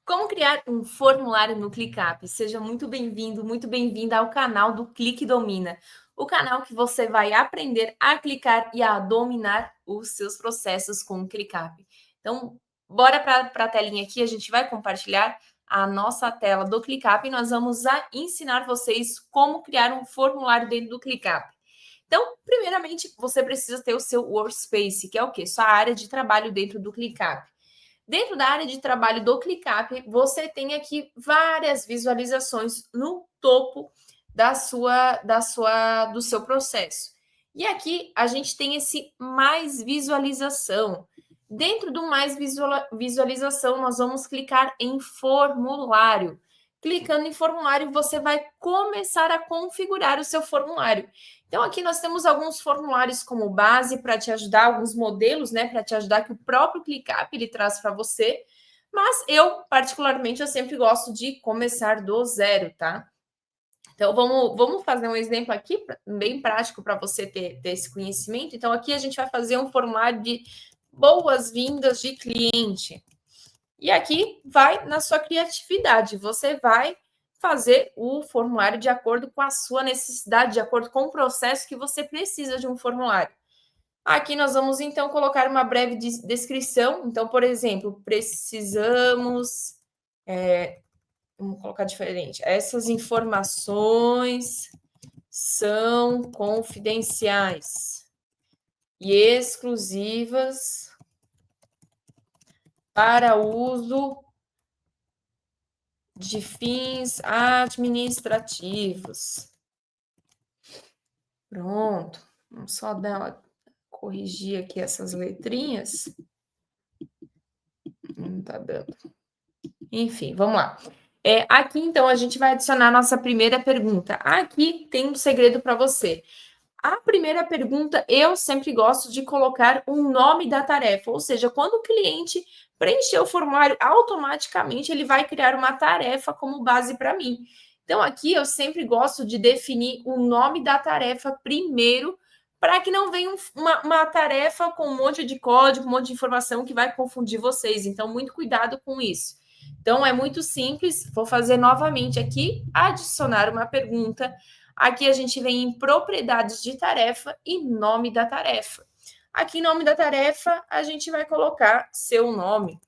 Como criar um formulário no ClickUp? Seja muito bem-vindo, muito bem-vinda ao canal do Clique Domina, o canal que você vai aprender a clicar e a dominar os seus processos com o ClickUp. Então, bora para a telinha aqui, a gente vai compartilhar a nossa tela do ClickUp e nós vamos ensinar vocês como criar um formulário dentro do ClickUp. Então, primeiramente, você precisa ter o seu workspace, que é o quê? Sua área de trabalho dentro do ClickUp. Dentro da área de trabalho do ClickUp, você tem aqui várias visualizações no topo do seu processo. E aqui a gente tem esse mais visualização. Dentro do mais visualização, nós vamos clicar em formulário. Clicando em formulário, você vai começar a configurar o seu formulário. Então, aqui nós temos alguns formulários como base para te ajudar, alguns modelos, né, para te ajudar que o próprio ClickUp ele traz para você. Mas eu, particularmente, eu sempre gosto de começar do zero, tá? Então, vamos fazer um exemplo aqui, bem prático para você ter esse conhecimento. Então, aqui a gente vai fazer um formulário de boas-vindas de cliente. E aqui vai na sua criatividade, você vai fazer o formulário de acordo com a sua necessidade, de acordo com o processo que você precisa de um formulário. Aqui nós vamos então colocar uma breve descrição. Então, por exemplo, precisamos. Vamos colocar diferente. Essas informações são confidenciais e exclusivas para uso de fins administrativos. Pronto. Vamos só corrigir aqui essas letrinhas. Não tá dando. Enfim, vamos lá. Aqui, então, a gente vai adicionar a nossa primeira pergunta. Aqui tem um segredo para você. A primeira pergunta, eu sempre gosto de colocar o nome da tarefa, ou seja, quando o cliente preencher o formulário, automaticamente ele vai criar uma tarefa como base para mim. Então, aqui eu sempre gosto de definir o nome da tarefa primeiro, para que não venha uma tarefa com um monte de código, um monte de informação que vai confundir vocês. Então, muito cuidado com isso. Então, é muito simples. Vou fazer novamente aqui, adicionar uma pergunta. Aqui a gente vem em propriedades de tarefa e nome da tarefa. Aqui, nome da tarefa, a gente vai colocar seu nome.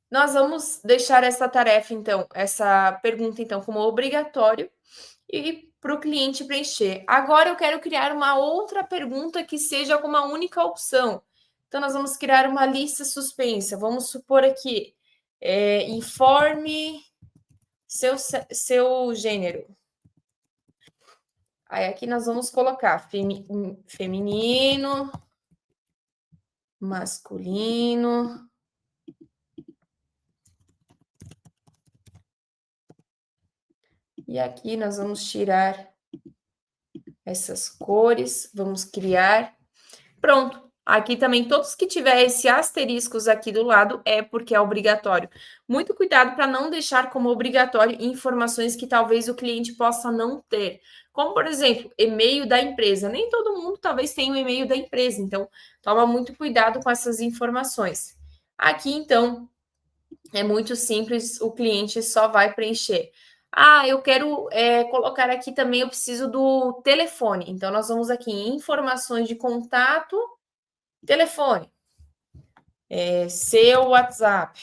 Nós vamos deixar essa tarefa, então, essa pergunta, então, como obrigatório e para o cliente preencher. Agora eu quero criar uma outra pergunta que seja com uma única opção. Então, nós vamos criar uma lista suspensa. Vamos supor aqui, informe seu gênero. Aí aqui nós vamos colocar feminino, masculino. E aqui nós vamos tirar essas cores, vamos criar. Pronto. Aqui também, todos que tiver esse asteriscos aqui do lado é porque é obrigatório. Muito cuidado para não deixar como obrigatório informações que talvez o cliente possa não ter. Como, por exemplo, e-mail da empresa. Nem todo mundo talvez tenha o e-mail da empresa, então toma muito cuidado com essas informações. Aqui, então, é muito simples, o cliente só vai preencher. Ah, eu quero colocar aqui também, eu preciso do telefone. Então, nós vamos aqui em informações de contato, telefone, seu WhatsApp.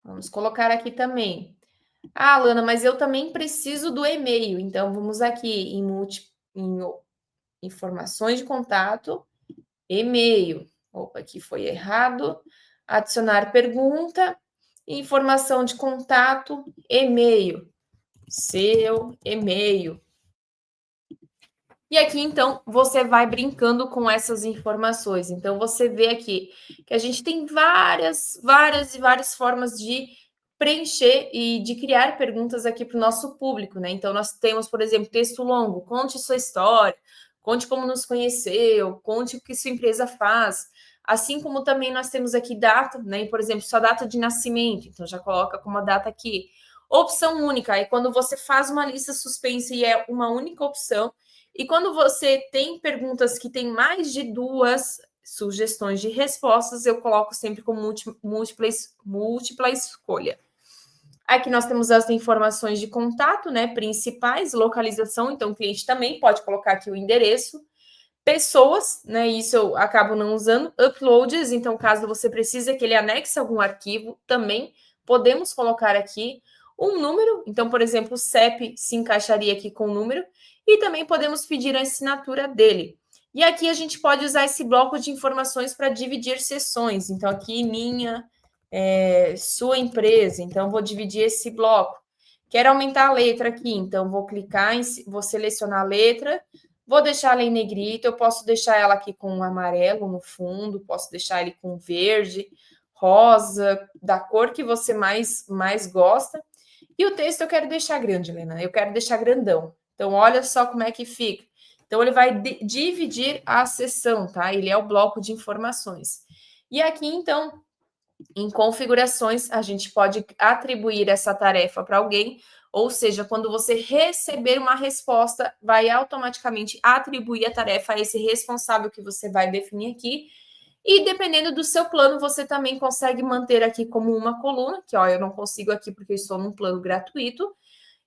Vamos colocar aqui também. Ah, Lana, mas eu também preciso do e-mail. Então, vamos aqui em informações de contato, e-mail. Opa, aqui foi errado. Adicionar pergunta, informação de contato, e-mail. Seu e-mail. E aqui, então, você vai brincando com essas informações. Então, você vê aqui que a gente tem várias formas de preencher e de criar perguntas aqui para o nosso público, né? Então, nós temos, por exemplo, texto longo, conte sua história, conte como nos conheceu, conte o que sua empresa faz. Assim como também nós temos aqui data, né? Por exemplo, sua data de nascimento. Então, já coloca como a data aqui. Opção única, aí quando você faz uma lista suspensa e é uma única opção. E quando você tem perguntas que tem mais de duas sugestões de respostas, eu coloco sempre como múltipla escolha. Aqui nós temos as informações de contato, né, principais, localização, então o cliente também pode colocar aqui o endereço. Pessoas, né, isso eu acabo não usando. Uploads, então caso você precise que ele anexe algum arquivo, também podemos colocar aqui um número. Então, por exemplo, o CEP se encaixaria aqui com o número. E também podemos pedir a assinatura dele. E aqui a gente pode usar esse bloco de informações para dividir sessões. Então, aqui minha, sua empresa. Então, vou dividir esse bloco. Quero aumentar a letra aqui, então vou clicar, vou selecionar a letra, vou deixar ela em negrito, eu posso deixar ela aqui com amarelo no fundo, posso deixar ele com verde, rosa, da cor que você mais gosta. E o texto eu quero deixar grande, Helena, eu quero deixar grandão. Então, olha só como é que fica. Então, ele vai dividir a sessão, tá? Ele é o bloco de informações. E aqui, então, em configurações, a gente pode atribuir essa tarefa para alguém, ou seja, quando você receber uma resposta, vai automaticamente atribuir a tarefa a esse responsável que você vai definir aqui. E dependendo do seu plano, você também consegue manter aqui como uma coluna, que ó, eu não consigo aqui porque eu estou num plano gratuito,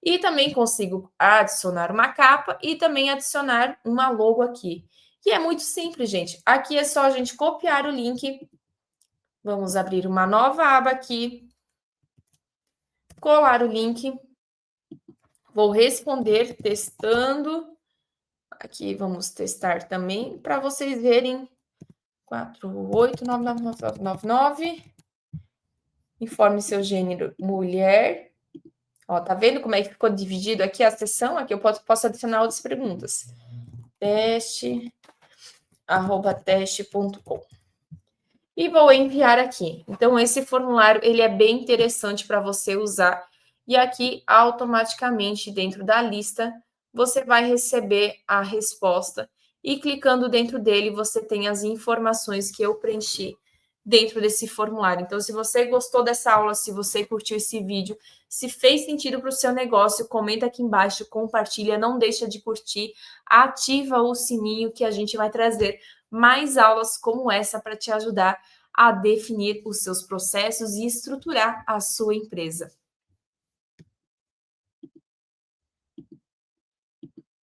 e também consigo adicionar uma capa e também adicionar uma logo aqui. E é muito simples, gente. Aqui é só a gente copiar o link. Vamos abrir uma nova aba aqui, colar o link, vou responder testando. Aqui vamos testar também para vocês verem. 489999. Informe seu gênero mulher. Ó, tá vendo como é que ficou dividido aqui a sessão? Aqui eu posso adicionar outras perguntas. teste@teste.com. E vou enviar aqui. Então, esse formulário, ele é bem interessante para você usar. E aqui, automaticamente, dentro da lista, você vai receber a resposta. E clicando dentro dele, você tem as informações que eu preenchi dentro desse formulário. Então, se você gostou dessa aula, se você curtiu esse vídeo, se fez sentido para o seu negócio, comenta aqui embaixo, compartilha, não deixa de curtir, ativa o sininho que a gente vai trazer mais aulas como essa para te ajudar a definir os seus processos e estruturar a sua empresa.